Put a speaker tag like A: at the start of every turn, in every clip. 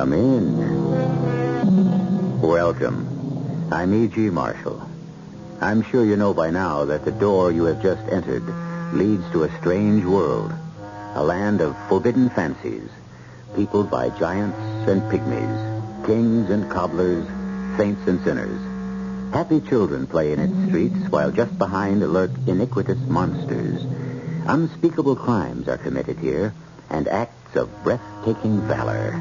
A: Come in. Welcome. I'm E.G. Marshall. I'm sure you know by now that the door you have just entered leads to a strange world, a land of forbidden fancies, peopled by giants and pygmies, kings and cobblers, saints and sinners. Happy children play in its streets, while just behind lurk iniquitous monsters. Unspeakable crimes are committed here, and acts of breathtaking valor.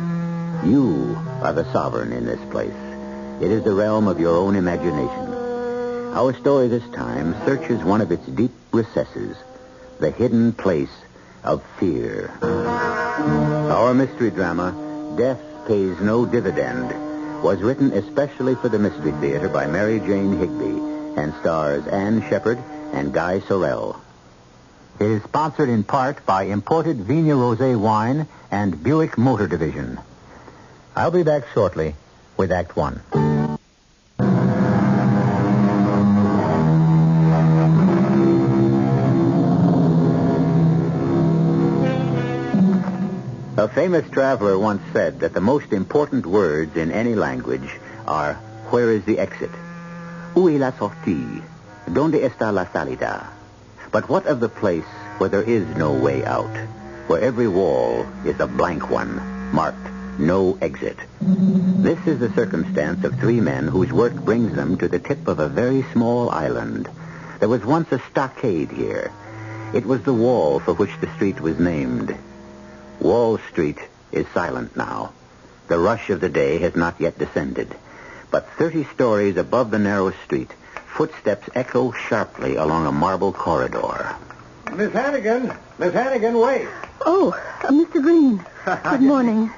A: You are the sovereign in this place. It is the realm of your own imagination. Our story this time searches one of its deep recesses, the hidden place of fear. Our mystery drama, Death Pays No Dividend, was written especially for the Mystery Theater by Mary Jane Higby and stars Anne Shepard and Guy Sorrell. It is sponsored in part by imported Vigna Rosé wine and Buick Motor Division. I'll be back shortly with Act One. A famous traveler once said that the most important words in any language are, where is the exit? Où est la sortie? Donde está la salida? But what of the place where there is no way out, where every wall is a blank one, marked no exit? This is the circumstance of three men whose work brings them to the tip of a very small island. There was once a stockade here. It was the wall for which the street was named. Wall Street is silent now. The rush of the day has not yet descended. But 30 stories above the narrow street, footsteps echo sharply along a marble corridor.
B: Miss Hannigan, wait.
C: Oh, Mr. Green. Good morning.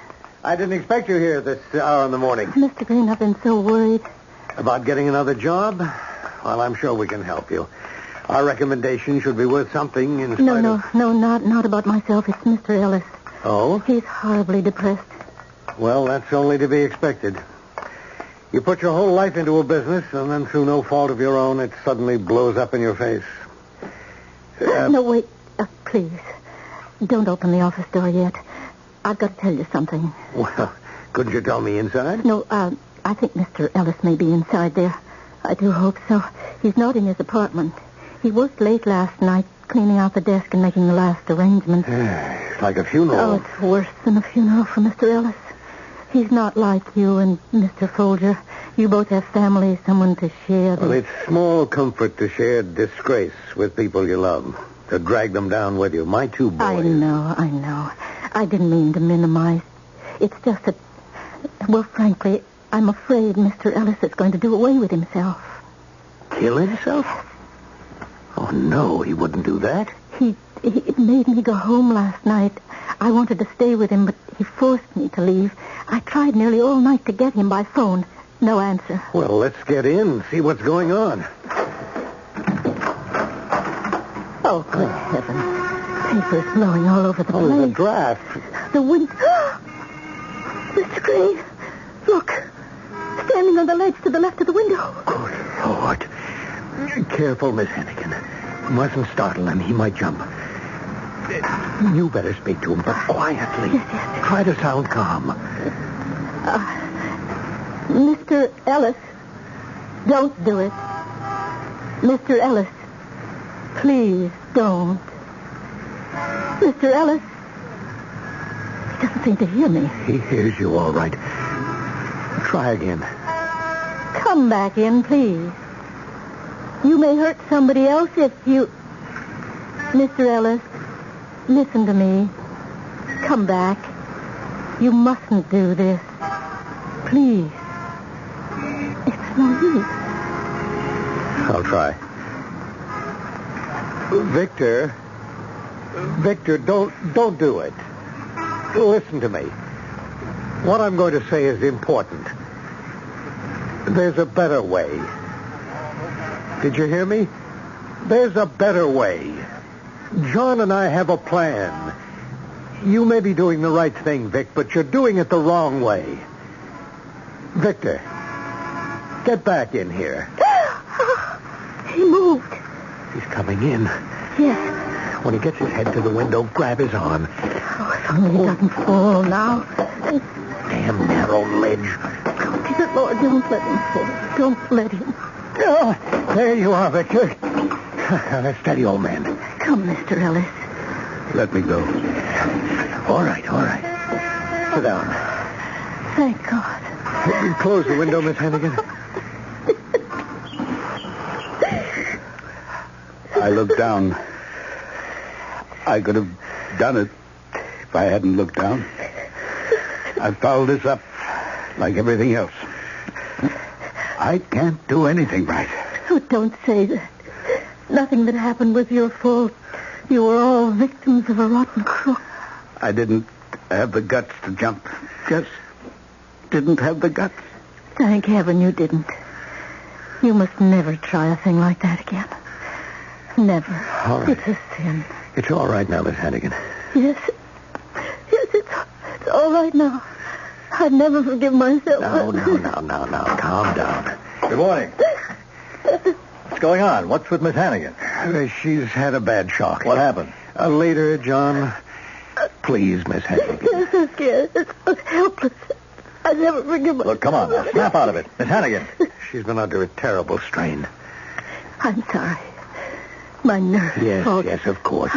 B: I didn't expect you here this hour in the morning.
C: Mr. Green, I've been so worried.
B: About getting another job? Well, I'm sure we can help you. Our recommendation should be worth something in spite of...
C: No, not about myself. It's Mr. Ellis.
B: Oh?
C: He's horribly depressed.
B: Well, that's only to be expected. You put your whole life into a business, and then through no fault of your own, it suddenly blows up in your face.
C: No, wait. Please. Don't open the office door yet. I've got to tell you something.
B: Well, couldn't you tell me inside?
C: No, I think Mr. Ellis may be inside there. I do hope so. He's not in his apartment. He worked late last night, cleaning out the desk and making the last arrangements.
B: It's like a funeral.
C: Oh, it's worse than a funeral for Mr. Ellis. He's not like you and Mr. Folger. You both have families, someone to share.
B: Well, it's small comfort to share disgrace with people you love, to drag them down with you. My two boys.
C: I know. I didn't mean to minimize. It's just that, well, frankly, I'm afraid Mr. Ellis is going to do away with himself.
B: Kill himself? Oh, no, he wouldn't do that.
C: He made me go home last night. I wanted to stay with him, but he forced me to leave. I tried nearly all night to get him by phone. No answer.
B: Well, let's get in and see what's going on.
C: Oh, good heavens. Papers blowing all over the place.
B: Oh, the draft.
C: The wind... Mr. Green, look. Standing on the ledge to the left of the window.
B: Good Lord. Careful, Miss Hannigan. Mustn't startle him. He might jump. You better speak to him, but quietly.
C: Yes.
B: Try to sound calm.
C: Mr. Ellis, don't do it. Mr. Ellis, please don't. Mr. Ellis, he doesn't seem to hear me.
B: He hears you all right. Try again.
C: Come back in, please. You may hurt somebody else if you... Mr. Ellis, listen to me. Come back. You mustn't do this. Please. It's no use.
B: I'll try. Victor, don't do it. Listen to me. What I'm going to say is important. There's a better way. Did you hear me? There's a better way. John and I have a plan. You may be doing the right thing, Vic, but you're doing it the wrong way. Victor, get back in here.
C: He moved.
B: He's coming in.
C: Yes.
B: When he gets his head to the window, grab his arm.
C: Oh, If only he doesn't fall now.
B: Damn narrow ledge.
C: Dear Lord, don't let him fall. Don't let him.
B: Oh, there you are, Victor. Steady, old man.
C: Come, Mr. Ellis.
A: Let me go.
B: All right. Sit down.
C: Thank God.
B: Close the window, Miss Hannigan.
A: I looked down. I could have done it if I hadn't looked down. I fouled this up like everything else. I can't do anything right.
C: Oh, don't say that. Nothing that happened was your fault. You were all victims of a rotten crook.
A: I didn't have the guts to jump. Just didn't have the guts.
C: Thank heaven you didn't. You must never try a thing like that again. Never.
B: All right.
C: It's a sin.
B: It's all right now, Miss Hannigan.
C: Yes. Yes, it's all right now. I'd never forgive myself.
B: Now. Calm down.
D: Good morning. What's going on? What's with Miss Hannigan?
B: She's had a bad shock.
D: What happened?
B: Later, John. Please, Miss Hannigan.
C: I'm so scared. It's helpless. I never forgive myself.
D: Look, come on now. Snap out of it. Miss Hannigan.
B: She's been under a terrible strain.
C: I'm sorry. My nerves.
B: Yes, of course.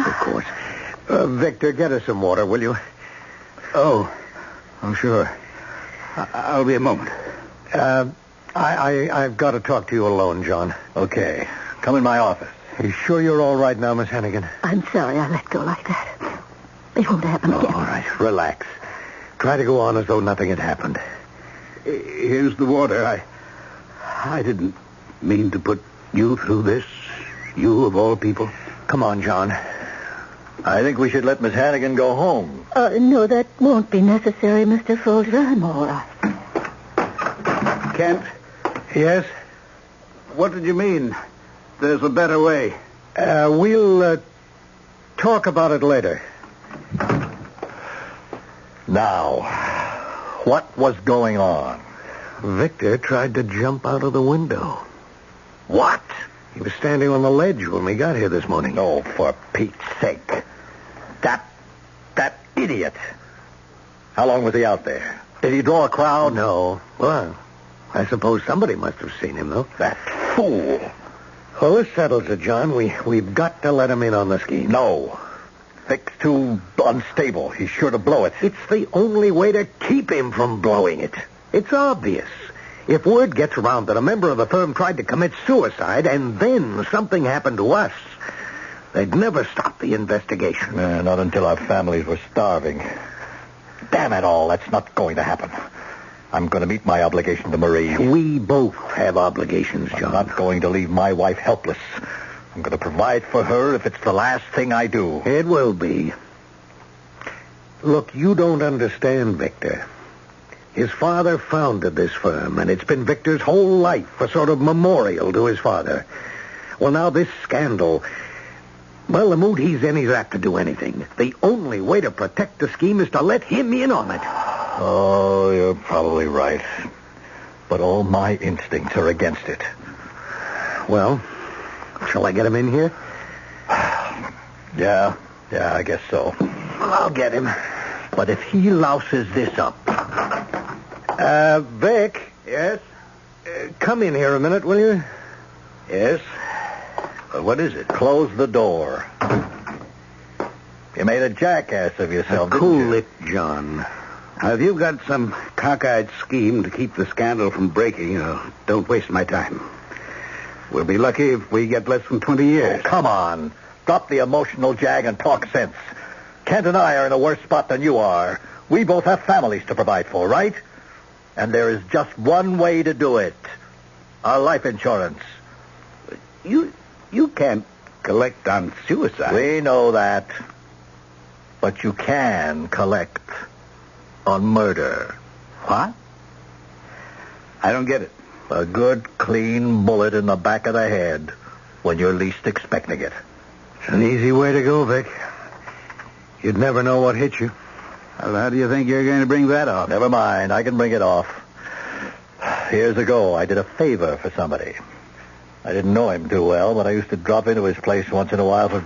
B: Victor, get us some water, will you?
A: Oh, sure. I'll be a moment.
B: I've got to talk to you alone, John.
D: Okay. Come in my office.
B: Are you sure you're all right now, Miss Hannigan?
C: I'm sorry I let go like that. It won't happen again.
B: All right, relax. Try to go on as though nothing had happened.
A: Here's the water. I didn't mean to put you through this. You, of all people.
B: Come on, John.
D: I think we should let Miss Hannigan go home.
C: No, that won't be necessary, Mr. Folger. I'm all right.
A: Kent?
B: Yes?
A: What did you mean? There's a better way.
B: We'll talk about it later.
D: Now, what was going on?
B: Victor tried to jump out of the window.
D: What?
B: He was standing on the ledge when we got here this morning.
D: Oh, for Pete's sake. That idiot. How long was he out there? Did he draw a crowd?
B: No. Well, I suppose somebody must have seen him, though.
D: That fool.
B: Well, this settles it, John. We've got to let him in on the scheme.
D: No. Vic's too unstable. He's sure to blow it.
B: It's the only way to keep him from blowing it. It's obvious. If word gets around that a member of the firm tried to commit suicide and then something happened to us, they'd never stop the investigation.
D: Not until our families were starving. Damn it all, that's not going to happen. I'm going to meet my obligation to Marie.
B: We both have obligations, John.
D: I'm not going to leave my wife helpless. I'm going to provide for her if it's the last thing I do.
B: It will be. Look, you don't understand, Victor. His father founded this firm, and it's been Victor's whole life a sort of memorial to his father. Well, now this scandal... Well, the mood he's in, he's apt to do anything. The only way to protect the scheme is to let him in on it.
D: Oh, you're probably right. But all my instincts are against it.
B: Well, shall I get him in here?
D: Yeah, I guess so.
B: Well, I'll get him.
D: But if he louses this up...
B: Vic?
A: Yes?
B: Come in here a minute, will you?
A: Yes? What is it?
D: Close the door. You made a jackass of yourself, didn't
B: Cool
D: you?
B: it, John.
A: Now, if you've got some cockeyed scheme to keep the scandal from breaking, don't waste my time. We'll be lucky if we get less than 20 years.
D: Oh, come on. Drop the emotional jag and talk sense. Kent and I are in a worse spot than you are. We both have families to provide for, right? And there is just one way to do it. Our life insurance.
A: You can't collect on suicide.
D: We know that. But you can collect on murder.
A: What? I don't get it.
D: A good, clean bullet in the back of the head when you're least expecting it.
B: It's an easy way to go, Vic. You'd never know what hit you.
A: Well, how do you think you're going to bring that off?
D: Never mind. I can bring it off. Years ago, I did a favor for somebody. I didn't know him too well, but I used to drop into his place once in a while for...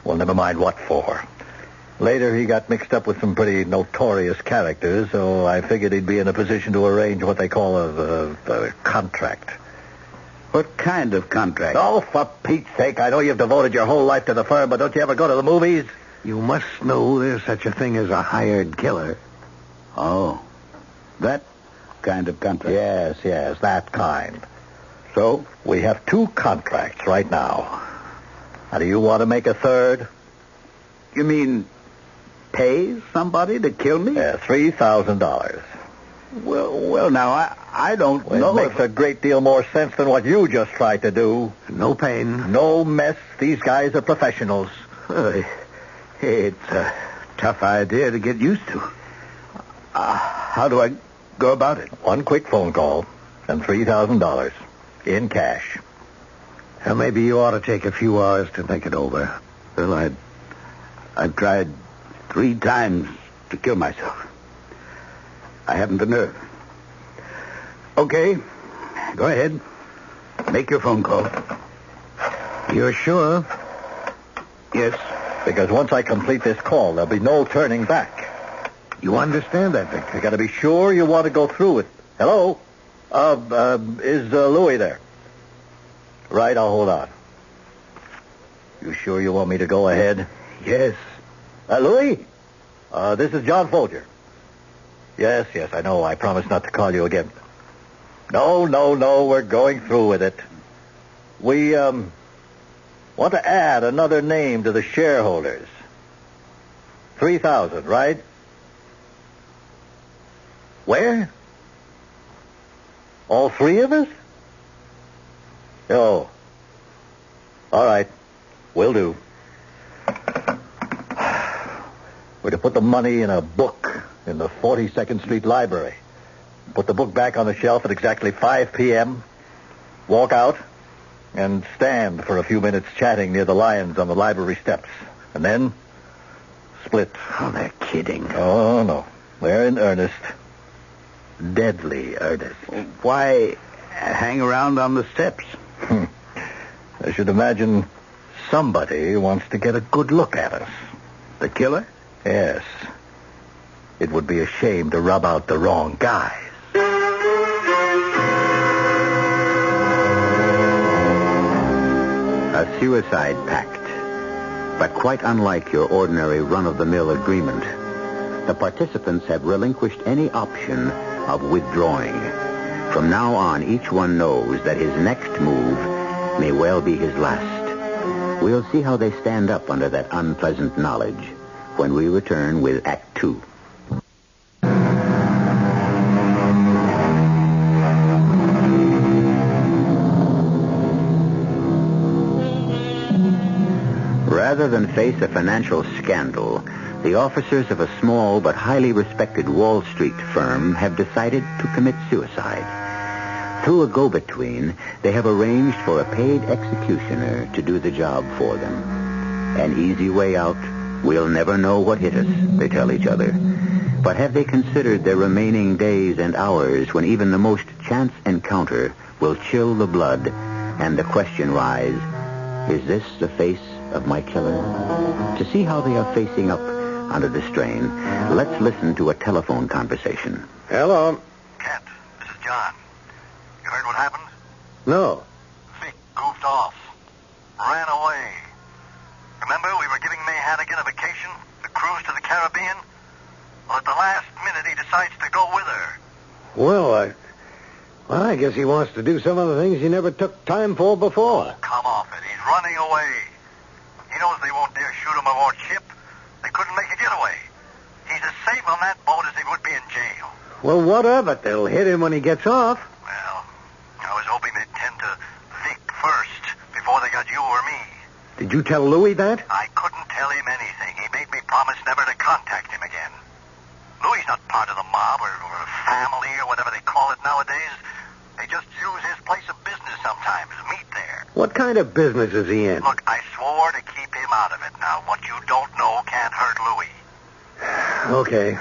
D: Well, never mind what for. Later, he got mixed up with some pretty notorious characters, so I figured he'd be in a position to arrange what they call a contract.
A: What kind of contract?
D: Oh, for Pete's sake, I know you've devoted your whole life to the firm, but don't you ever go to the movies?
B: You must know there's such a thing as a hired killer.
A: Oh, that kind of contract.
D: Yes, that kind.
A: So?
D: We have 2 contracts right now. Now, do you want to make a third?
A: You mean pay somebody to kill me?
D: Yeah, $3,000.
A: Well, now, I don't know.
D: It makes a great deal more sense than what you just tried to do.
B: No pain.
D: No mess. These guys are professionals.
A: It's a tough idea to get used to. How do I go about it?
D: 1 quick phone call and $3,000 in cash.
B: Maybe you ought to take a few hours to think it over.
A: Well, I've tried 3 times to kill myself. I haven't the nerve. Okay, go ahead. Make your phone call.
B: You're sure?
A: Yes.
D: Because once I complete this call, there'll be no turning back.
B: You understand that, Victor?
D: You got to be sure you want to go through with. Hello? Is Louis there? Right, I'll hold on. You sure you want me to go ahead?
A: Yes.
D: Louis? This is John Folger. Yes, I know. I promised not to call you again. No, we're going through with it. We, want to add another name to the shareholders. 3,000, right? Where? All 3 of us? Oh. All right. Will do. We're to put the money in a book in the 42nd Street Library. Put the book back on the shelf at exactly 5 p.m., walk out, and stand for a few minutes chatting near the lions on the library steps. And then split.
A: Oh, they're kidding.
D: Oh, no. They're in earnest.
A: Deadly earnest. Why hang around on the steps?
D: I should imagine somebody wants to get a good look at us.
A: The killer?
D: Yes. It would be a shame to rub out the wrong guys.
A: A suicide pact. But quite unlike your ordinary run-of-the-mill agreement, the participants have relinquished any option of withdrawing. From now on, each one knows that his next move may well be his last. We'll see how they stand up under that unpleasant knowledge when we return with Act 2. Rather than face a financial scandal, the officers of a small but highly respected Wall Street firm have decided to commit suicide. Through a go-between, they have arranged for a paid executioner to do the job for them. An easy way out. We'll never know what hit us, they tell each other. But have they considered their remaining days and hours when even the most chance encounter will chill the blood and the question rise, is this the face of my killer? To see how they are facing up under the strain, let's listen to a telephone conversation.
B: Hello.
D: Kent, this is John. You heard what happened?
B: No.
D: Vic goofed off. Ran away. Remember, we were giving May Hannigan a vacation? The cruise to the Caribbean? Well, at the last minute, he decides to go with her.
B: Well, I guess he wants to do some of the things he never took time for before.
D: Come off it. He's running away. He knows they won't dare shoot him aboard ship. They couldn't make a getaway. He's as safe on that boat as he would be in jail.
B: Well, what of it? They'll hit him when he gets off.
D: Well, I was hoping they'd tend to Vic first before they got you or me.
B: Did you tell Louis that?
D: I couldn't tell him anything. He made me promise never to contact him again. Louis not part of the mob or a family or whatever they call it nowadays. They just use his place of business sometimes, meet there.
B: What kind of business is he in?
D: Look, I swore to keep him out of it. Now, what you don't know can't hurt Louis.
B: Okay.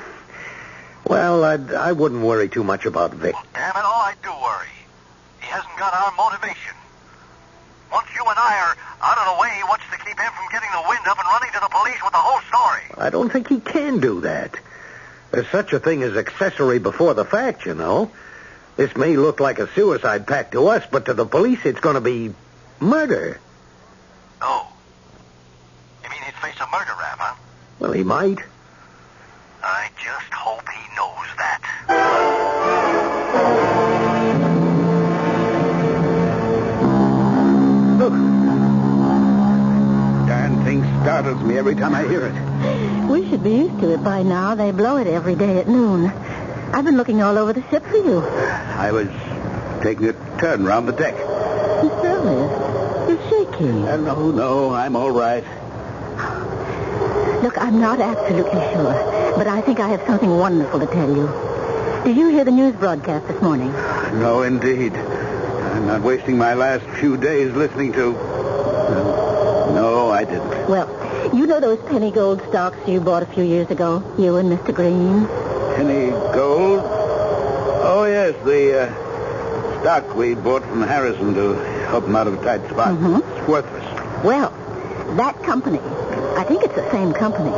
B: Well, I wouldn't worry too much about Vic.
D: Well, damn it all, I do worry. He hasn't got our motivation. Once you and I are out of the way, what's to keep keep him from getting the wind up and running to the police with the whole story.
B: I don't think he can do that. There's such a thing as accessory before the fact, you know. This may look like a suicide pact to us, but to the police it's going to be murder.
D: Oh. You mean he'd face a murder rap, huh?
B: Well, he might.
D: I just hope he knows that.
B: Look. Darn thing startles me every time I hear it.
C: We should be used to it by now. They blow it every day at noon. I've been looking all over the ship for you.
B: I was taking a turn around the deck.
C: Mr. Ellis, you're shaking.
B: No, I'm all right.
C: Look, I'm not absolutely sure, but I think I have something wonderful to tell you. Did you hear the news broadcast this morning?
B: No, indeed. I'm not wasting my last few days listening to... No, I didn't.
C: Well, you know those penny gold stocks you bought a few years ago, you and Mr. Green?
B: Penny gold? Oh, yes, the stock we bought from Harrison to help him out of a tight spot.
C: Mm-hmm.
B: It's worthless.
C: Well, that company, I think it's the same company,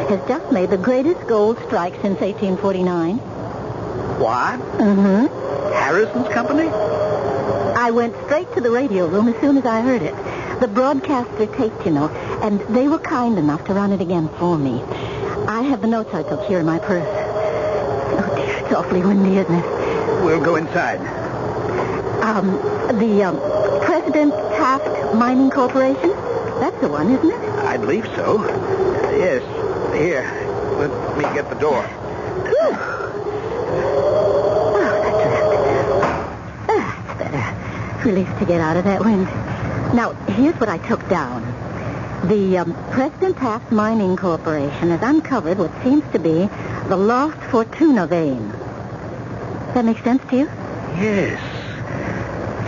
C: has just made the greatest gold strike since 1849.
B: What?
C: Mm-hmm.
B: Harrison's company?
C: I went straight to the radio room as soon as I heard it. The broadcaster taped, you know, and they were kind enough to run it again for me. I have the notes I took here in my purse. Oh, dear, it's awfully windy, isn't it?
B: We'll go inside.
C: The President Taft Mining Corporation? That's the one, isn't it?
B: I believe so. Yes. Here, let me get the door.
C: That's better. Relief to get out of that wind. Now, here's what I took down. The President Taft Mining Corporation has uncovered what seems to be the lost Fortuna vein. Does that make sense to you?
B: Yes.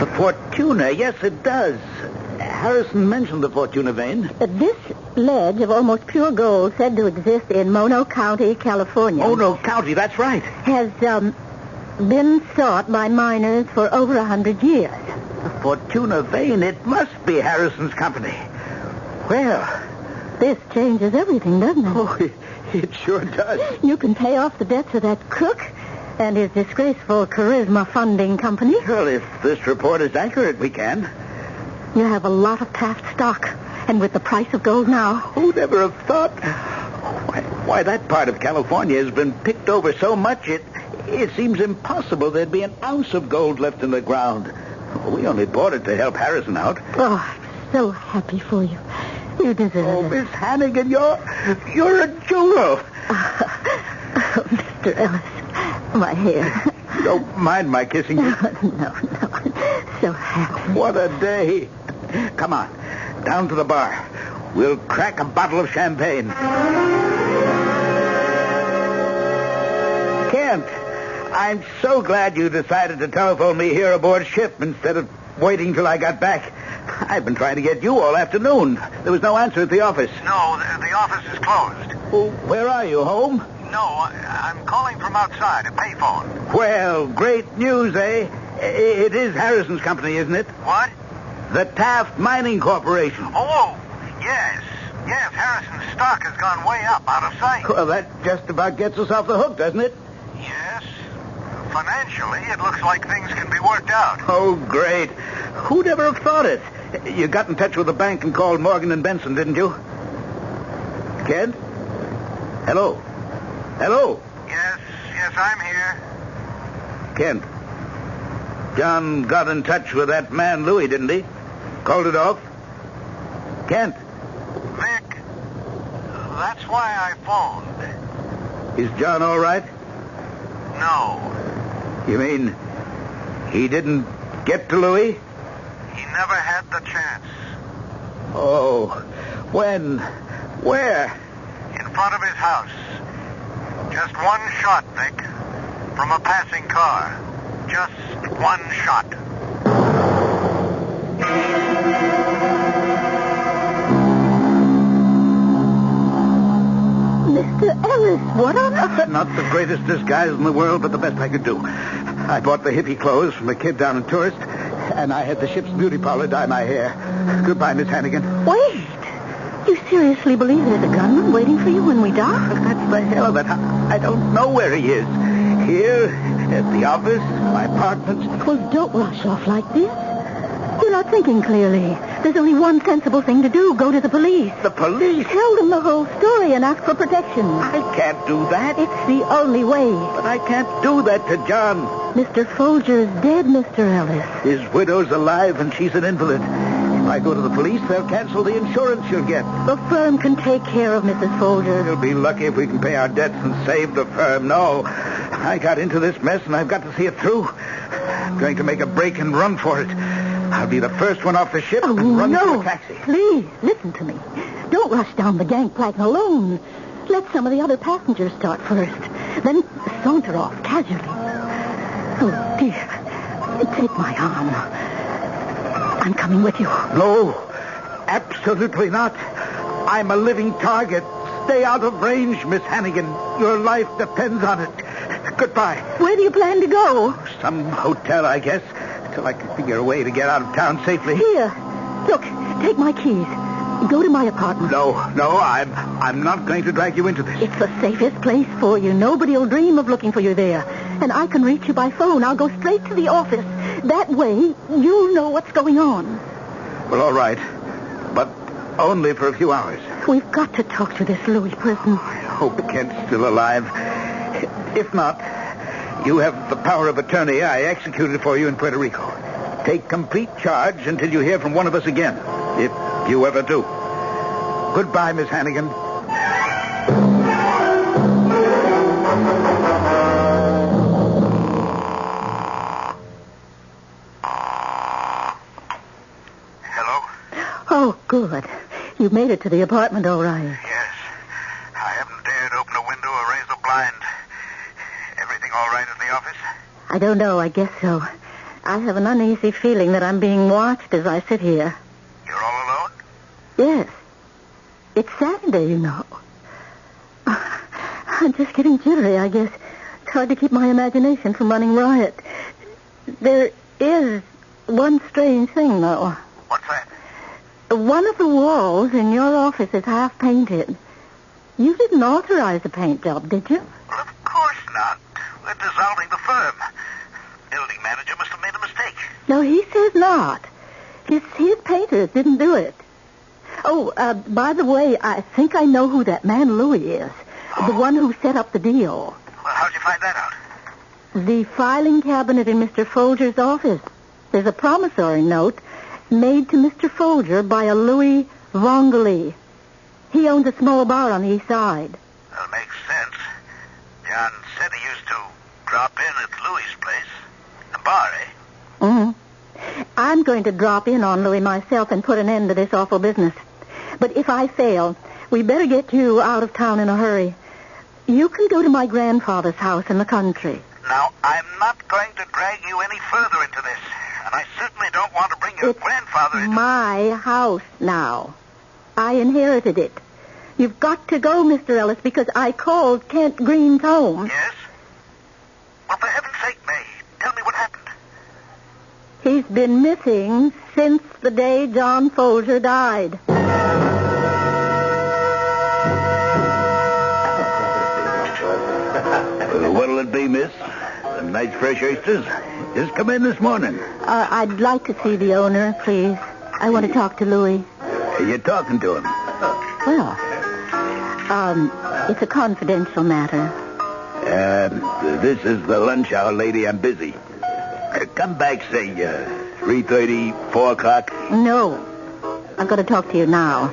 B: The Fortuna, yes, it does. Harrison mentioned the Fortuna vein.
C: This ledge of almost pure gold said to exist in Mono County, California.
B: Mono County, that's right.
C: Has been sought by miners for over 100 years.
B: The Fortuna vein, it must be Harrison's company. Well,
C: This changes everything, doesn't it?
B: oh, it sure does.
C: You can pay off the debts of that crook and his disgraceful charisma funding company.
B: Well, if this report is accurate, we can.
C: You have a lot of Taft stock, and with the price of gold now...
B: Who'd ever have thought? Why, that part of California has been picked over so much, it seems impossible there'd be an ounce of gold left in the ground. We only bought it to help Harrison out.
C: Oh, I'm so happy for you. You deserve
B: Oh,
C: it.
B: Miss Hannigan, you're a jewel.
C: Oh, Mr. Ellis, my hair.
B: You don't mind my kissing you?
C: No. So happy.
B: What a day. Come on, down to the bar. We'll crack a bottle of champagne. Kent, I'm so glad you decided to telephone me here aboard ship instead of waiting till I got back. I've been trying to get you all afternoon. There was no answer at the office.
D: No, the office is closed.
B: Well, where are you, home?
D: No, I'm calling from outside, a payphone.
B: Well, great news, eh? It is Harrison's company, isn't it?
D: What?
B: The Taft Mining Corporation.
D: Oh, yes. Yes, Harrison's stock has gone way up, out of sight.
B: Well, that just about gets us off the hook, doesn't it?
D: Yes. Financially, it looks like things can be worked out.
B: Oh, great. Who'd ever have thought it? You got in touch with the bank and called Morgan and Benson, didn't you? Kent? Hello? Hello?
D: Yes, I'm here.
B: Kent. John got in touch with that man, Louis, didn't he? Called it off? Kent?
D: Vic, that's why I phoned.
B: Is John all right?
D: No,
B: You mean he didn't get to Louis?
D: he never had the chance.
B: Oh, when? Where?
D: In front of his house. Just one shot, Vic. From a passing car. Just one shot.
C: Mr. Ellis, what on earth?
B: Not the greatest disguise in the world, but the best I could do. I bought the hippie clothes from a kid down in Tourist, and I had the ship's beauty parlor dye my hair. Goodbye, Miss Hannigan.
C: Wait. You seriously believe there's a gunman waiting for you when we dock?
E: That's the hell of it. I don't know where he is. Here, at the office, my apartment.
C: Well, don't rush off like this. You're not thinking clearly. There's only one sensible thing to do. Go to the police.
E: The police?
C: Tell them the whole story and ask for protection.
E: I can't do that.
C: It's the only way.
E: But I can't do that to John.
C: Mr. Folger's dead, Mr. Ellis.
E: His widow's alive and she's an invalid. If I go to the police, they'll cancel the insurance you'll get.
C: The firm can take care of Mrs. Folger.
E: We'll be lucky if we can pay our debts and save the firm. No, I got into this mess and I've got to see it through. I'm going to make a break and run for it. I'll be the first one off the ship and run to a taxi.
C: Please, listen to me. Don't rush down the gangplank alone. Let some of the other passengers start first. Then saunter off casually. Oh, dear. Take my arm. I'm coming with you.
E: No, absolutely not. I'm a living target. Stay out of range, Miss Hannigan. Your life depends on it. Goodbye.
C: Where do you plan to go?
E: Some hotel, I guess, till I can figure a way to get out of town safely.
C: Here. Look, take my keys. Go to my apartment.
E: No, I'm not going to drag you into this.
C: It's the safest place for you. Nobody will dream of looking for you there. And I can reach you by phone. I'll go straight to the office. That way, you'll know what's going on.
E: Well, all right. But only for a few hours.
C: We've got to talk to this Louis person.
E: I hope Kent's still alive. If not, you have the power of attorney. I executed for you in Puerto Rico. Take complete charge until you hear from one of us again. If you ever do. Goodbye, Miss Hannigan.
F: Hello?
C: Oh, good. You made it to the apartment all right.
F: Yes. I haven't dared open a window or raise a blind. Everything all right at the office?
C: I don't know. I guess so. I have an uneasy feeling that I'm being watched as I sit here.
F: You're all alone?
C: Yes. It's Saturday, you know. I'm just getting jittery, I guess. It's hard to keep my imagination from running riot. There is one strange thing, though.
F: What's that?
C: One of the walls in your office is half painted. You didn't authorize the paint job, did you?
F: Well, of course not. We're dissolving the firm. Building manager must have made a mistake.
C: No, he says not. His painters didn't do it. Oh, by the way, I think I know who that man Louis is. The one who set up the deal.
F: Well, how'd you find that out?
C: The filing cabinet in Mr. Folger's office. There's a promissory note made to Mr. Folger by a Louis Vongoli. He owns a small bar on the east side.
F: Well, makes sense. John said he used to drop in at Louis's place. The bar, eh?
C: Mm-hmm. I'm going to drop in on Louis myself and put an end to this awful business. But if I fail, we better get you out of town in a hurry. You can go to my grandfather's house in the country.
F: Now, I'm not going to drag you any further into this. And I certainly don't want to bring your grandfather into...
C: my house now. I inherited it. You've got to go, Mr. Ellis, because I called Kent Green's home.
F: Yes? Well, for heaven's sake, May, tell me what happened.
C: He's been missing since the day John Folger died.
E: What'll it be, miss? Some nice fresh oysters? Just come in this morning.
C: I'd like to see the owner, please. I want to talk to Louis.
E: You're talking to him.
C: Well, it's a confidential matter.
E: This is the lunch hour, lady. I'm busy. Come back, say, 3:30, 4 o'clock.
C: No. I've got to talk to you now.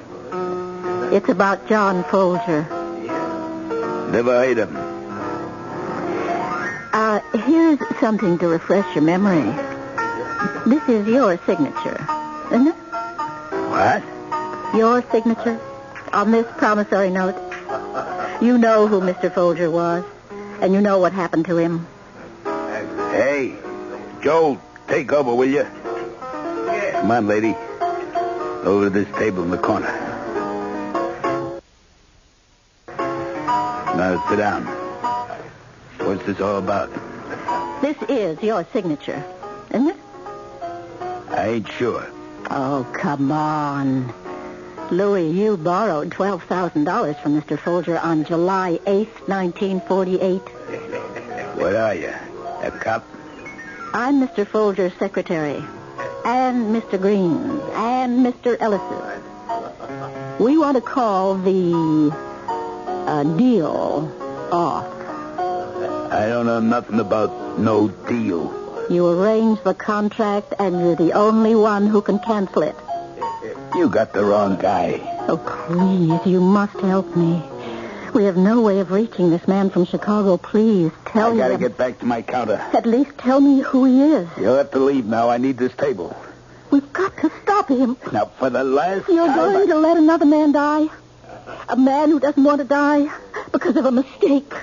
C: It's about John Folger.
E: Never heard of him.
C: Here's something to refresh your memory. This is your signature, isn't it?
E: What?
C: Your signature on this promissory note. You know who Mr. Folger was, and you know what happened to him.
E: Hey, Joe, take over, will you? Come on, lady. Over to this table in the corner. Now, sit down. What's this all about?
C: This is your signature, isn't it?
E: I ain't sure.
C: Oh, come on. Louis, you borrowed $12,000 from Mr. Folger on July 8th, 1948.
E: What are you, a cop?
C: I'm Mr. Folger's secretary, and Mr. Green's, and Mr. Ellis's. We want to call the deal off.
E: I don't know nothing about no deal.
C: You arranged the contract, and you're the only one who can cancel it.
E: You got the wrong guy.
C: Oh, please, you must help me. We have no way of reaching this man from Chicago. Please, tell me.
E: I gotta get back to my counter.
C: At least tell me who he is.
E: You'll have to leave now. I need this table.
C: We've got to stop him.
E: Now, for the last
C: You're
E: time...
C: going to let another man die? A man who doesn't want to die because of a mistake.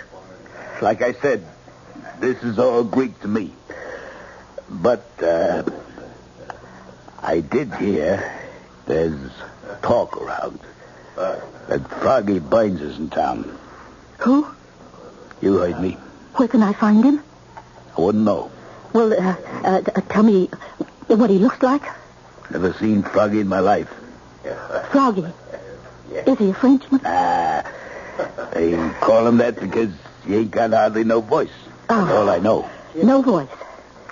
E: Like I said, this is all Greek to me. But, I did hear there's talk around that Froggy Bynes is in town.
C: Who?
E: You heard me.
C: Where can I find him?
E: I wouldn't know.
C: Well, tell me what he looks like.
E: Never seen Froggy in my life.
C: Froggy. Is he a Frenchman?
E: They call him that because he ain't got hardly no voice. That's all I know.
C: No voice.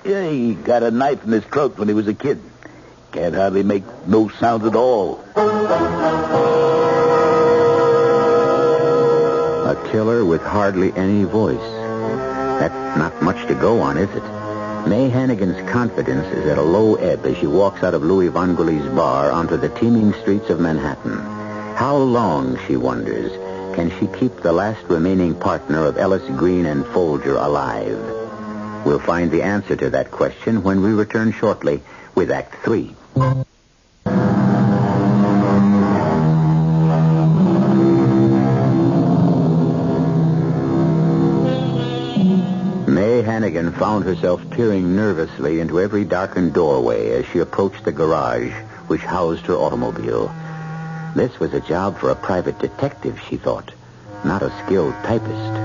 E: Yeah, he got a knife in his throat when he was a kid. Can't hardly make no sound at all.
A: A killer with hardly any voice. That's not much to go on, is it? May Hannigan's confidence is at a low ebb as she walks out of Louis Von Gully's bar onto the teeming streets of Manhattan. How long, she wonders, can she keep the last remaining partner of Ellis, Green, and Folger alive? We'll find the answer to that question when we return shortly with Act 3. May Hannigan found herself peering nervously into every darkened doorway as she approached the garage which housed her automobile. This was a job for a private detective, she thought, not a skilled typist.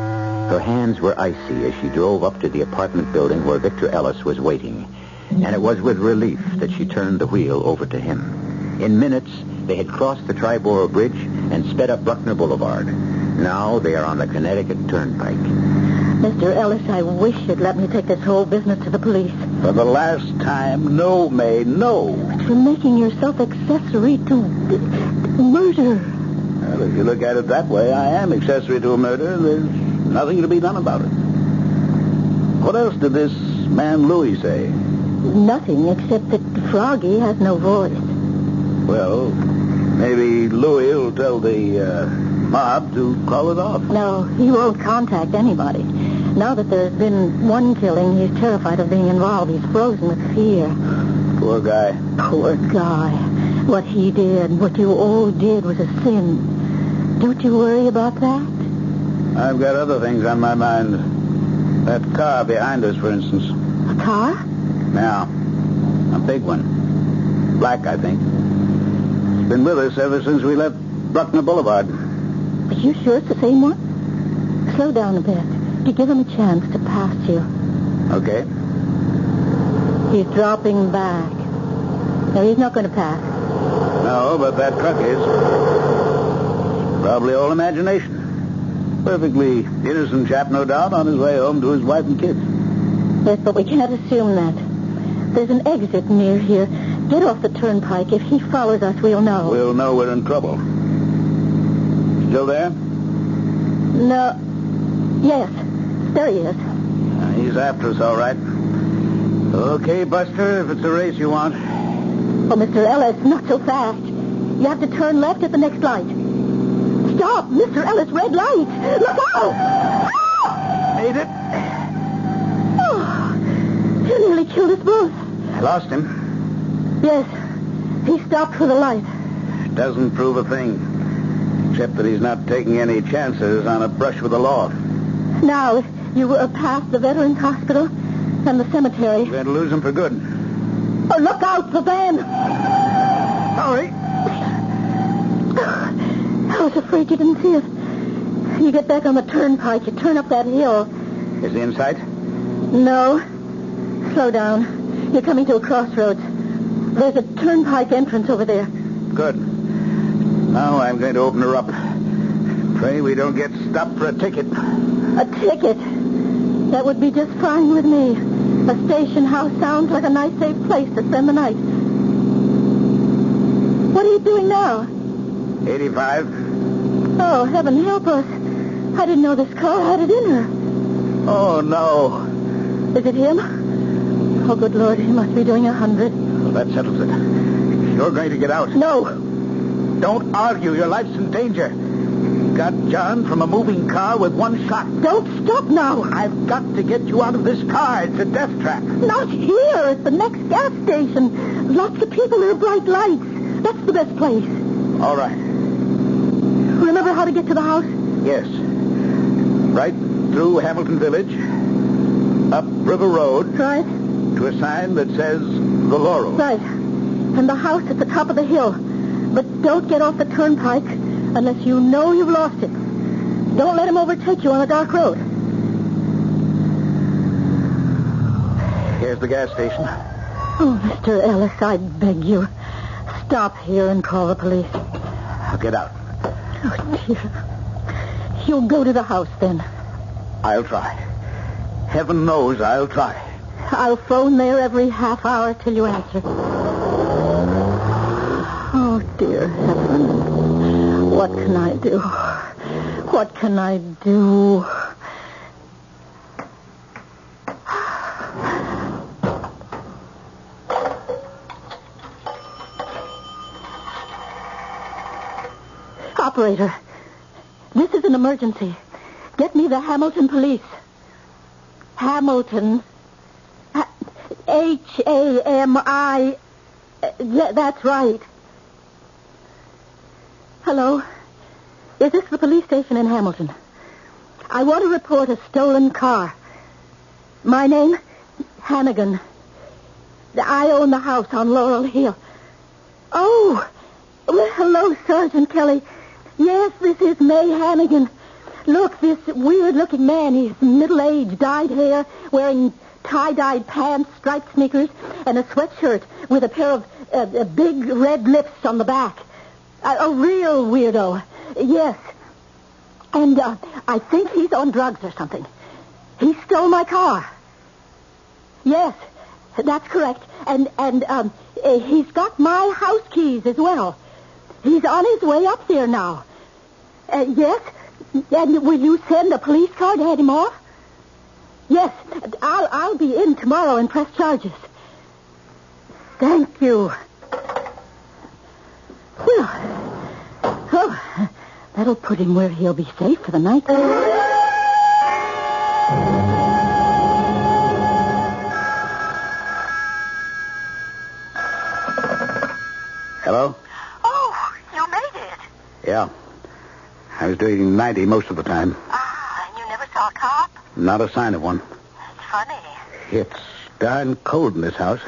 A: Her hands were icy as she drove up to the apartment building where Victor Ellis was waiting, and it was with relief that she turned the wheel over to him. In minutes, they had crossed the Triborough Bridge and sped up Bruckner Boulevard. Now they are on the Connecticut Turnpike.
C: Mr. Ellis, I wish you'd let me take this whole business to the police.
E: For the last time, no, May, no.
C: But you're making yourself accessory to murder.
E: Well, if you look at it that way, I am accessory to a murder. There's nothing to be done about it. What else did this man Louis say?
C: Nothing, except that Froggy has no voice.
E: Well, maybe Louis will tell the mob to call it off.
C: No, he won't contact anybody. Now that there's been one killing, he's terrified of being involved. He's frozen with fear.
E: Poor guy.
C: Poor guy. What he did, what you all did was a sin. Don't you worry about that?
E: I've got other things on my mind. That car behind us, for instance.
C: A car?
E: Yeah. A big one. Black, I think. It's been with us ever since we left Bruckner Boulevard.
C: Are you sure it's the same one? Slow down a bit. To give him a chance to pass you.
E: Okay.
C: He's dropping back. No, he's not going to pass.
E: No, but that truck is. Probably all imagination. Perfectly innocent chap, no doubt, on his way home to his wife and kids.
C: Yes, but we can't assume that. There's an exit near here. Get off the turnpike. If he follows us, we'll know.
E: We'll know we're in trouble. Still there?
C: No. Yes. There he is.
E: He's after us, all right. Okay, Buster, if it's a race you want.
C: Oh, Mr. Ellis, not so fast. You have to turn left at the next light. Stop, Mr. Ellis, red light. Look out!
E: Made it.
C: Oh, you nearly killed us both.
E: I lost him.
C: Yes, he stopped for the light.
E: Doesn't prove a thing, except that he's not taking any chances on a brush with the law.
C: Now, you were past the Veterans Hospital and the cemetery.
E: We're going to lose him for good.
C: Oh, look out, the van!
E: Sorry.
C: I was afraid you didn't see us. You get back on the turnpike, you turn up that hill.
E: Is he in sight?
C: No. Slow down. You're coming to a crossroads. There's a turnpike entrance over there.
E: Good. Now I'm going to open her up. Pray we don't get stopped for a ticket.
C: A ticket? That would be just fine with me. A station house sounds like a nice, safe place to spend the night. What are you doing now?
E: 85.
C: Oh, heaven help us. I didn't know this car had it in her.
E: Oh, no.
C: Is it him? Oh, good Lord, he must be doing 100.
E: Well, that settles it. You're going to get out.
C: No.
E: Don't argue. Your life's in danger. Got John from a moving car with one shot.
C: Don't stop now.
E: I've got to get you out of this car. It's a death trap.
C: Not here. It's the next gas station. Lots of people. There are bright lights. That's the best place.
E: All right.
C: Remember how to get to the house?
E: Yes. Right through Hamilton Village, up River Road,
C: Right.
E: to a sign that says The Laurel.
C: Right. And the house at the top of the hill. But don't get off the turnpike unless you know you've lost it. Don't let him overtake you on a dark road.
E: Here's the gas station.
C: Oh, Mr. Ellis, I beg you. Stop here and call the police.
E: I'll get out.
C: Oh, dear. You'll go to the house, then.
E: I'll try. Heaven knows I'll try.
C: I'll phone there every half hour till you answer. Oh, dear heaven. What can I do? What can I do? Operator, this is an emergency. Get me the Hamilton police. Hamilton. H-A-M-I. That's right. Hello? Is this the police station in Hamilton? I want to report a stolen car. My name? Hannigan. I own the house on Laurel Hill. Oh, well, hello, Sergeant Kelly. Yes, this is May Hannigan. Look, this weird-looking man, he's middle-aged, dyed hair, wearing tie-dyed pants, striped sneakers, and a sweatshirt with a pair of big red lips on the back. A real weirdo. Yes. And I think he's on drugs or something. He stole my car. Yes, that's correct. And he's got my house keys as well. He's on his way up there now. Yes? And will you send a police car to head him off? Yes, I'll be in tomorrow and press charges. Thank you. Well, that'll put him where he'll be safe for the night.
E: Hello?
G: Oh, you made it.
E: Yeah. I was doing 90 most of the time.
G: Ah, and you never saw a cop?
E: Not a sign of one.
G: That's funny.
E: It's darn cold in this house.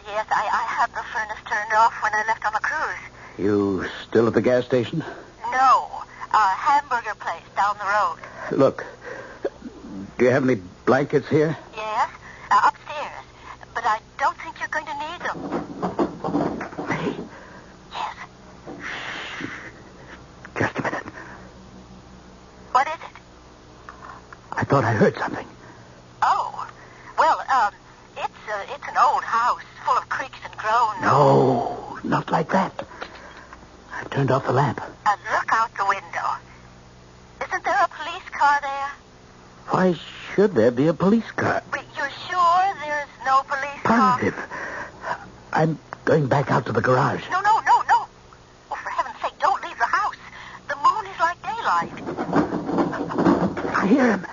G: Yes, I had the furnace turned off when I left on the cruise.
E: You still at the gas station?
G: No, hamburger place down the road.
E: Look, do you have any blankets here?
G: Yes, upstairs. But I don't think you're going to need them.
E: Hey,
G: Yes.
E: just a minute.
G: What is it?
E: I thought I heard something.
G: Oh, well, it's an old house full of creaks and groans.
E: No, not like that. I turned off the lamp.
G: Look out the window. Isn't there a police car there?
E: Why should there be a police car?
G: But you're sure there's no police car?
E: Positive. I'm going back out to the garage.
G: No. Oh, for heaven's sake, don't leave the house. The moon is like daylight.
E: I hear him.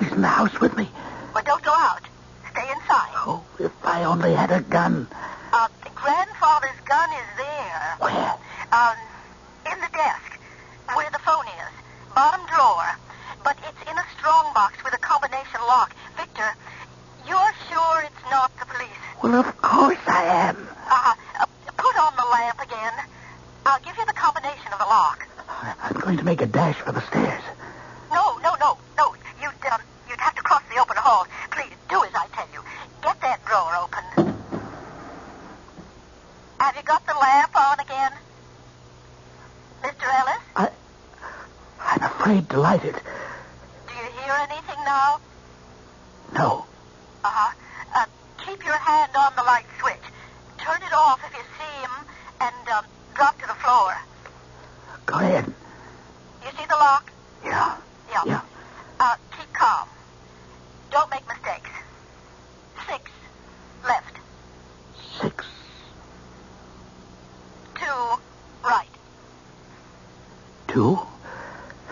E: He's in the house with me.
G: But don't go out. Stay inside.
E: Oh, if I only had a gun.
G: Grandfather's gun is there.
E: Where?
G: In the desk, where the phone is. Bottom drawer. But it's in a strong box with a combination lock. Victor, you're sure it's not the police?
E: Well, of course I am.
G: Put on the lamp again. I'll give you the combination of the lock.
E: I'm going to make a dash for the stairs.
G: No. You'd have to cross the open hall. Please, do as I tell you. Get that drawer open. Have you got the lamp on again?
E: light it.
G: Do you hear anything now?
E: No.
G: Uh-huh. Keep your hand on the light switch. Turn it off if you see him, and drop to the floor.
E: Go ahead.
G: You see the lock?
E: Yeah.
G: Yeah. Keep calm. Don't make mistakes. 6. Left.
E: 6.
G: 2. Right.
E: 2.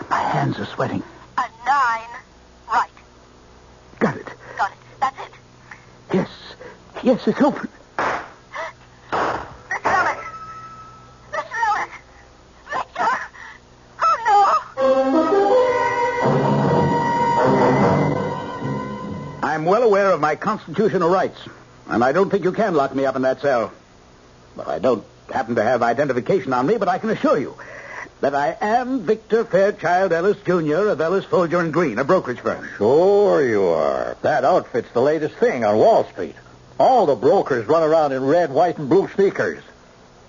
E: My hands are sweating.
G: 9. Right.
E: Got it.
G: Got it. That's it.
E: Yes. Yes, it's open.
G: Mr. Ellis! Mr. Ellis! Victor! Oh, no!
E: I'm well aware of my constitutional rights, and I don't think you can lock me up in that cell. Well, I don't happen to have identification on me, but I can assure you that I am Victor Fairchild Ellis, Jr. of Ellis, Folger & Green, a brokerage firm.
D: Sure you are. That outfit's the latest thing on Wall Street. All the brokers run around in red, white, and blue sneakers.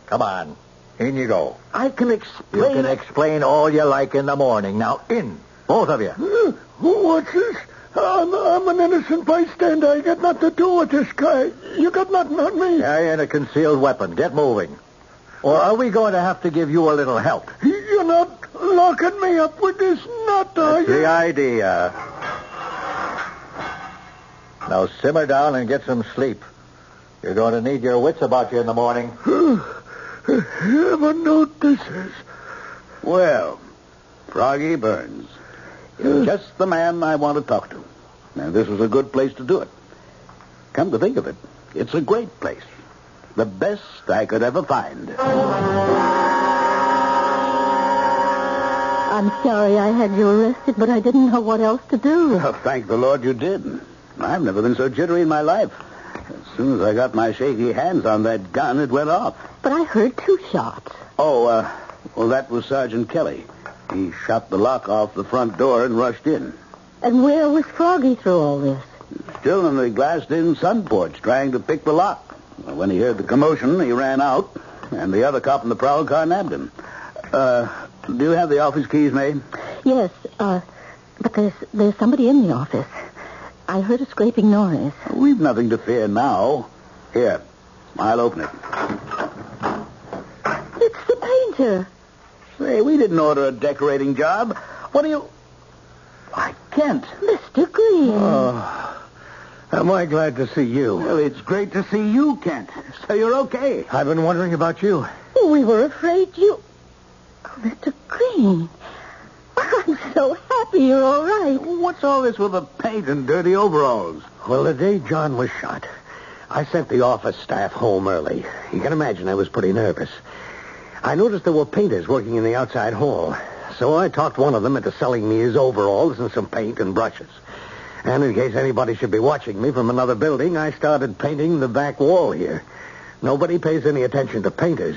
D: Come on. In you go.
E: I can explain...
D: You can explain all you like in the morning. Now, in. Both of you.
B: What's this? I'm an innocent bystander. I got nothing to do with this guy. You got nothing on me.
D: Carrying a concealed weapon. Get moving. Or are we going to have to give you a little help?
B: You're not locking me up with this nut, are
D: That's
B: you?
D: the idea. Now simmer down and get some sleep. You're going to need your wits about you in the morning.
B: Heaven notices.
E: Well, Froggy Burns, you're just the man I want to talk to. Now, this was a good place to do it. Come to think of it, it's a great place. The best I could ever find.
C: I'm sorry I had you arrested, but I didn't know what else to do.
E: Well, thank the Lord you did. I've never been so jittery in my life. As soon as I got my shaky hands on that gun, it went off.
C: But I heard 2 shots.
E: Well, that was Sergeant Kelly. He shot the lock off the front door and rushed in.
C: And where was Froggy through all this?
E: Still in the glassed-in sun porch, trying to pick the lock. When he heard the commotion, he ran out, and the other cop in the prowl car nabbed him. Do you have the office keys, May?
C: Yes, but there's somebody in the office. I heard a scraping noise.
E: We've nothing to fear now. Here, I'll open it.
C: It's the painter.
E: Say, we didn't order a decorating job. What do you... I can't.
C: Mr. Green.
B: Am I glad to see you?
E: Well, it's great to see you, Kent. So you're okay.
B: I've been wondering about you.
C: We were afraid you... Oh, Mr. Green. I'm so happy you're all right.
E: What's all this with the paint and dirty overalls?
B: Well, the day John was shot, I sent the office staff home early. You can imagine I was pretty nervous. I noticed there were painters working in the outside hall, so I talked one of them into selling me his overalls and some paint and brushes. And in case anybody should be watching me from another building, I started painting the back wall here. Nobody pays any attention to painters.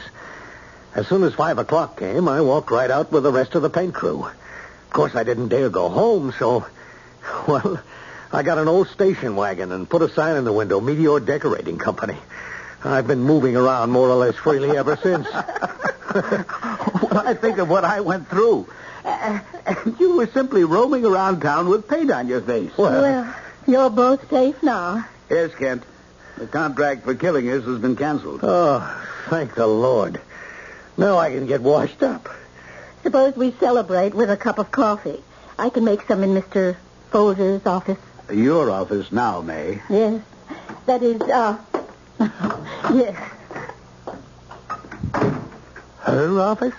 B: As soon as 5 o'clock came, I walked right out with the rest of the paint crew. Of course, I didn't dare go home, so... Well, I got an old station wagon and put a sign in the window, Meteor Decorating Company. I've been moving around more or less freely ever since.
E: When I think of what I went through... And you were simply roaming around town with paint on your face.
C: Well, you're both safe now.
E: Yes, Kent. The contract for killing us has been canceled.
B: Oh, thank the Lord. Now I can get washed up.
C: Suppose we celebrate with a cup of coffee. I can make some in Mr. Folger's office.
E: Your office now, May.
C: Yes. That is, yes.
B: Her office?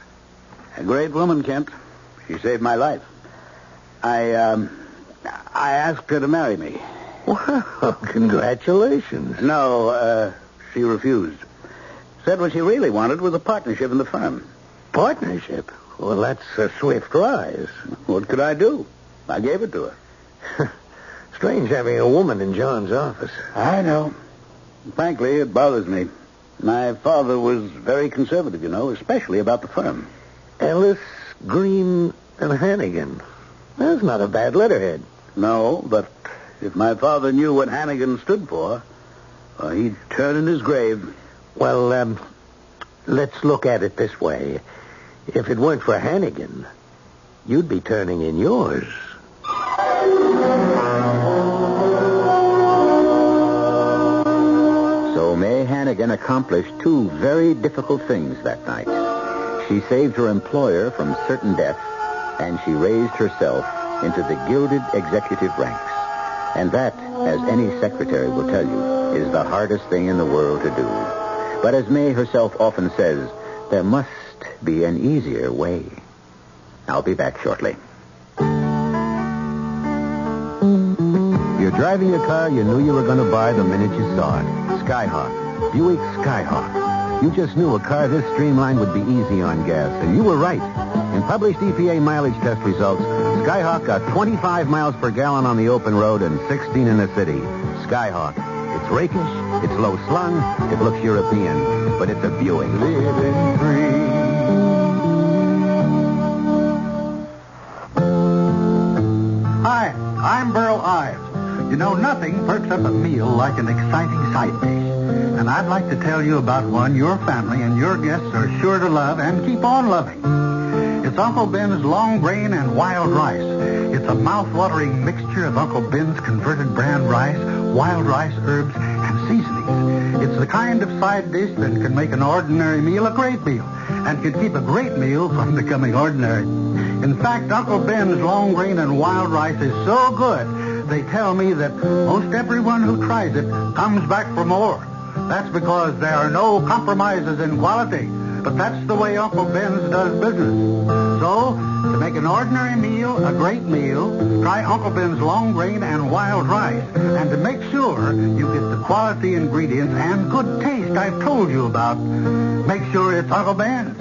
E: A great woman, Kent. She saved my life. I asked her to marry me.
B: Well, congratulations.
E: No, she refused. Said what she really wanted was a partnership in the firm.
B: Partnership? Well, that's a swift rise.
E: What could I do? I gave it to her.
B: Strange having a woman in John's office.
E: I know. Frankly, it bothers me. My father was very conservative, you know, especially about the firm.
B: Ellis, Green, and Hannigan. That's not a bad letterhead.
E: No, but if my father knew what Hannigan stood for, he'd turn in his grave.
B: Well, let's look at it this way. If it weren't for Hannigan, you'd be turning in yours.
A: So May Hannigan accomplished two very difficult things that night. She saved her employer from certain death, and she raised herself into the gilded executive ranks. And that, as any secretary will tell you, is the hardest thing in the world to do. But as May herself often says, there must be an easier way. I'll be back shortly. You're driving a car you knew you were going to buy the minute you saw it. Skyhawk. Buick Skyhawk. You just knew a car this streamlined would be easy on gas, and you were right. In published EPA mileage test results, Skyhawk got 25 miles per gallon on the open road and 16 in the city. Skyhawk. It's rakish, it's low-slung, it looks European, but it's a Buick. Living free.
H: Hi, I'm Burl Ives. You know, nothing perks up a meal like an exciting side dish. And I'd like to tell you about one your family and your guests are sure to love and keep on loving. It's Uncle Ben's long grain and wild rice. It's a mouth-watering mixture of Uncle Ben's converted brand rice, wild rice, herbs, and seasonings. It's the kind of side dish that can make an ordinary meal a great meal and can keep a great meal from becoming ordinary. In fact, Uncle Ben's long grain and wild rice is so good, they tell me that most everyone who tries it comes back for more. That's because there are no compromises in quality. But that's the way Uncle Ben's does business. So, to make an ordinary meal a great meal, try Uncle Ben's long grain and wild rice. And to make sure you get the quality ingredients and good taste I've told you about, make sure it's Uncle Ben's.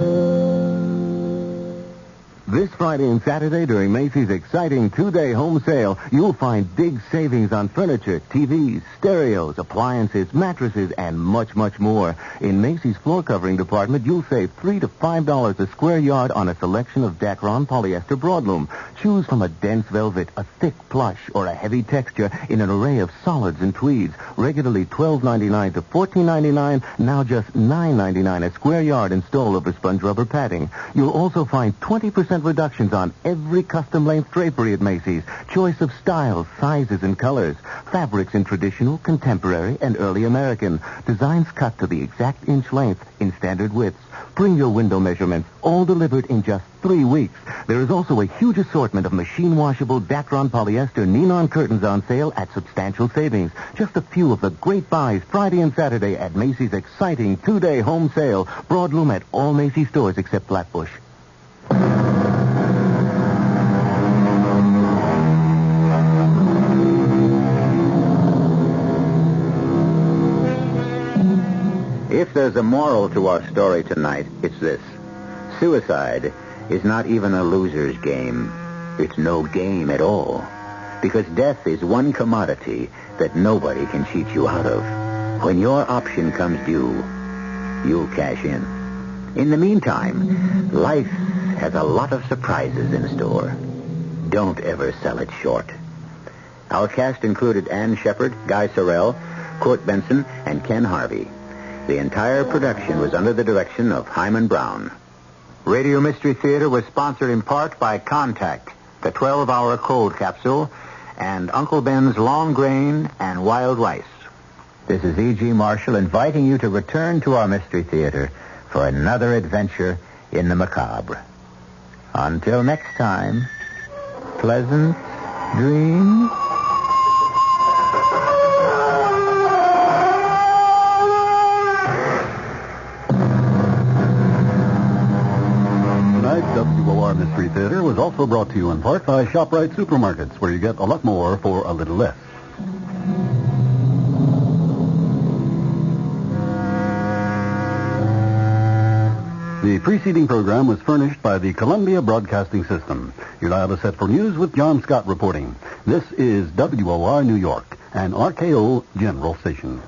A: This Friday and Saturday during Macy's exciting two-day home sale, you'll find big savings on furniture, TVs, stereos, appliances, mattresses, and much, much more. In Macy's floor covering department, you'll save $3 to $5 a square yard on a selection of Dacron polyester broadloom. Choose from a dense velvet, a thick plush, or a heavy texture in an array of solids and tweeds. Regularly $12.99 to $14.99, now just $9.99 a square yard installed over sponge rubber padding. You'll also find 20% reductions on every custom-length drapery at Macy's. Choice of styles, sizes, and colors. Fabrics in traditional, contemporary, and early American. Designs cut to the exact inch length in standard widths. Bring your window measurements, all delivered in just 3 weeks. There is also a huge assortment of machine-washable Dacron polyester Neon curtains on sale at substantial savings. Just a few of the great buys Friday and Saturday at Macy's exciting two-day home sale. Broadloom at all Macy's stores except Flatbush. If there's a moral to our story tonight, it's this. Suicide is not even a loser's game. It's no game at all. Because death is one commodity that nobody can cheat you out of. When your option comes due, you'll cash in. In the meantime, life has a lot of surprises in store. Don't ever sell it short. Our cast included Ann Shepard, Guy Sorrell, Court Benson, and Ken Harvey. The entire production was under the direction of Hyman Brown. Radio Mystery Theater was sponsored in part by Contact, the 12-hour cold capsule, and Uncle Ben's long grain and wild rice. This is E.G. Marshall inviting you to return to our Mystery Theater for another adventure in the macabre. Until next time, pleasant dreams.
I: WOR Mystery Theater was also brought to you in part by ShopRite Supermarkets, where you get a lot more for a little less. The preceding program was furnished by the Columbia Broadcasting System. Your dial is set for news with John Scott reporting. This is WOR New York, an RKO General Station.